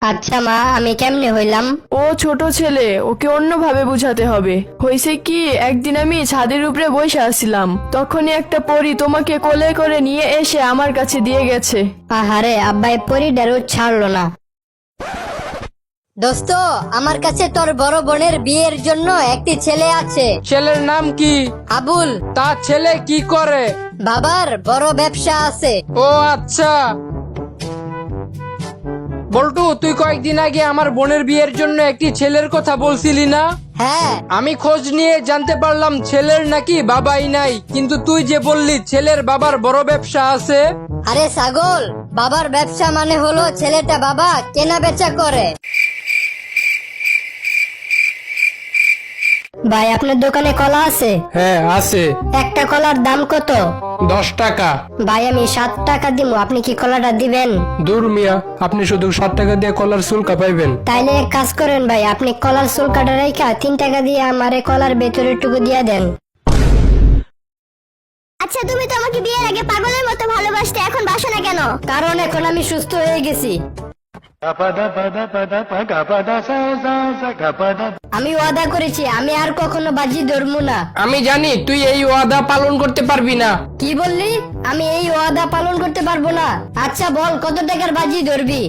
আচ্ছা মা, আমি কেমনে হইলাম? ও ছোট ছেলে, ওকে অন্যভাবে বুঝাতে হবে। হয়েছে কি, একদিন আমি ছাদের উপরে বসে আছিলাম, তখনই একটা পরী তোমাকে কোলে করে নিয়ে এসে আমার কাছে দিয়ে গেছে। আহারে, আব্বাই পরিডারও ছাড়লো না। দোস্ত, আমার কাছে তোর বড় বোনের বিয়ের জন্য একটি ছেলে আছে। ছেলের নাম কি? আবুল। তার ছেলে কি করে? বাবার বড় ব্যবসা আছে। ও আচ্ছা। বল্টু, তুই কয়েকদিন আগে আমার বোনের বিয়ের জন্য একটি ছেলের কথা বলছিলি না? হ্যাঁ, আমি খোঁজ নিয়ে জানতে পারলাম ছেলের নাকি বাবাই নাই, কিন্তু তুই যে বললি ছেলের বাবার বড় ব্যবসা আছে। আরে ছাগল, বাবার ব্যবসা মানে হলো ছেলেটা বাবা কেনা বেচা করে। ভাই, আপনার দোকানে কলা আছে? হ্যাঁ আছে। একটা কলার দাম কত? 10 টাকা। ভাই, আমি 7 টাকা দিব, আপনি কি কলাটা দিবেন? দূর মিয়া, আপনি শুধু 7 টাকা দিয়ে কলার চুলকা পাইবেন। তাইলে এক কাজ করেন ভাই, আপনি কলার চুলকাটা রেখা 3 টাকা দিয়ে আমারে কলার ভেতরের টুকু দিয়ে দেন। আচ্ছা, তুমি তো আমাকে বিয়ের আগে পাগলের মতো ভালোবাসতে, এখন বাসো না কেন? কারণ এখন আমি সুস্থ হয়ে গেছি। আমি ওয়াদা করেছি আমি আর কখনো বাজি ধরবো না। আমি জানি তুই এই ওয়াদা পালন করতে পারবি না। কি বললি? আমি এই ওয়াদা পালন করতে পারবো না? আচ্ছা বল, কত টাকার বাজি ধরবি?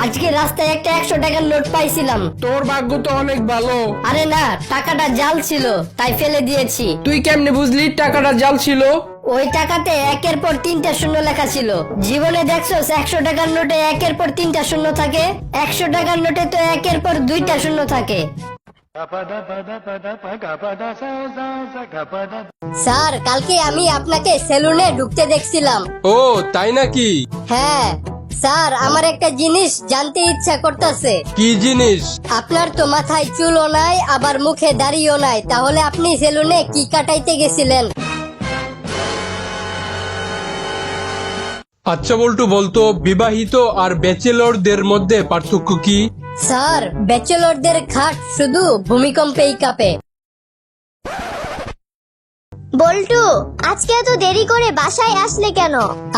আজকে রাস্তায় একটা 100 টাকার নোট পাইছিলাম। তোর ভাগ্য তো অনেক ভালো। আরে না, টাকাটা জাল ছিল, তাই ফেলে দিয়েছি। তুই কেমনে বুঝলি টাকাটা জাল ছিল? ওই টাকাতে 1-এর পর 3টা শূন্য লেখা ছিল। জীবনে দেখছো 100 টাকার নোটে 1-এর পর 3টা শূন্য থাকে? 100 টাকার নোটে তো 1-এর পর 2টা শূন্য থাকে। স্যার, কালকে আমি আপনাকে সেলুনে ঢুকতে দেখছিলাম। ও তাই নাকি? হ্যাঁ স্যার, আমার একটা জিনিস জানতে ইচ্ছা করতেছে। কি জিনিস? আপনার তো মাথায় চুলও নাই, আবার মুখে দাড়িও নাই, তাহলে আপনি সেলুনে কি কাটাইতে গেছিলেন? আচ্ছা বল্টু, বলতো বিবাহিত আর ব্যাচেলরদের মধ্যে পার্থক্য কি? স্যার, ব্যাচেলরদের খাট শুধু ভূমিকম্পেই কাঁপে। বল্টু, আজকে এত দেরি করে বাসায় আসলে কেন?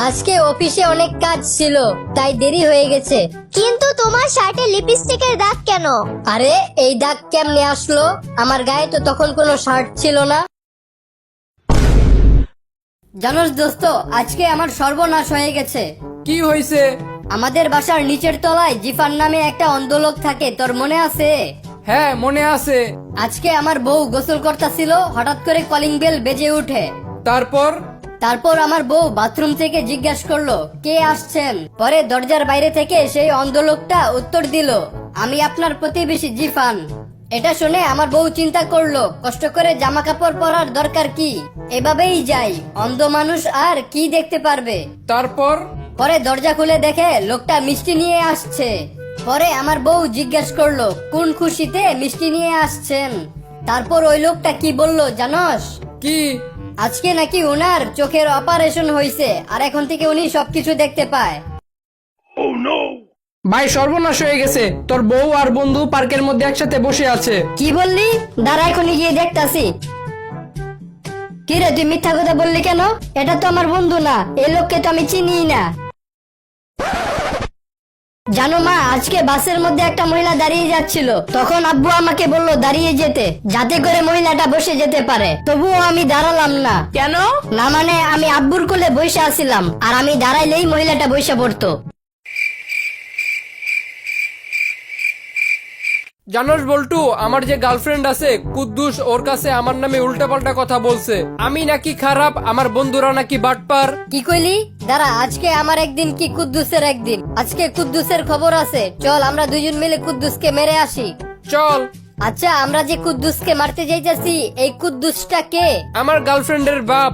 আজকে অফিসে অনেক কাজ ছিল, তাই দেরি হয়ে গেছে। কিন্তু তোমার শার্টে লিপস্টিকের দাগ কেন? আরে, এই দাগ কেমনে আসলো? আমার গায়ে তো তখন কোনো শার্ট ছিল না। জানোস দোস্ত, আজকে আমার সর্বনাশ হয়ে গেছে। কি হয়েছে? আমাদের বাসার নিচের তলায় জিফান নামে একটা অন্ধ লোক থাকে, তোর মনে আছে? হ্যাঁ মনে আছে। আজকে আমার বউ গোসল করতেছিল, হঠাৎ করে কলিং বেল বেজে উঠে। তারপর আমার বউ বাথরুম থেকে জিজ্ঞাসা করলো কে আসছেন। পরে দরজার বাইরে থেকে সেই অন্ধ লোকটা উত্তর দিল, আমি আপনার প্রতিবেশী জিফান। এটা শুনে আমার বউ চিন্তা করলো কষ্ট করে জামা কাপড় পরার দরকার কি, এভাবেই যাই, অন্ধ মানুষ আর কি দেখতে পারবে। পরে দরজা খুলে দেখে লোকটা মিষ্টি নিয়ে আসছে। পরে আমার বউ জিজ্ঞাসা করলো কোন খুশিতে মিষ্টি নিয়ে আসছেন। তারপর ওই লোকটা কি বলল জানোস? কি? আজকে নাকি ওনার চোখের অপারেশন হয়েছে, আর এখন থেকে উনি সবকিছু দেখতে পায়। ভাই, সর্বনাশ হয়ে গেছে। তোর বউ আর বন্ধু পার্কের মধ্যে একসাথে বসে আছে। কি বললি? দাঁড়া, এখনই গিয়ে দেখতাছি। কি রে, তুই মিথ্যা কথা বললি কেন? এটা তো আমার বন্ধু না, এই লোককে তো আমি চিনি না। জানো মা, আজকে বাসের মধ্যে একটা মহিলা দাঁড়িয়ে যাচ্ছিল, তখন আব্বু আমাকে বলল দাঁড়িয়ে যেতে, যাতে করে মহিলাটা বসে যেতে পারে। তবুও আমি দাঁড়ালাম না। কেন? না মানে, আমি আব্বুর কোলে বসে আছিলাম, আর আমি দাঁড়াইলেই মহিলাটা বসে পড়তো। জানোস বল্টু, আমার যে গার্লফ্রেন্ড আছে কুদ্দুস, ওর কাছে আমার নামে উল্টাপাল্টা কথা বলছে। আমি নাকি খারাপ, আমার বন্ধুরা নাকি বাটপার। কি কইলি? দাঁড়া, আজকে আমার একদিন কি কুদ্দুসের একদিন। আজকে কুদ্দুসের খবর আছে, চল আমরা দুজন মিলে কুদ্দুসকে মেরে আসি। চল। আচ্ছা, আমরা যে কুদ্দুসকে মারতে যাইতেছি, এই কুদ্দুসটা কে? আমার গার্লফ্রেন্ডের বাপ।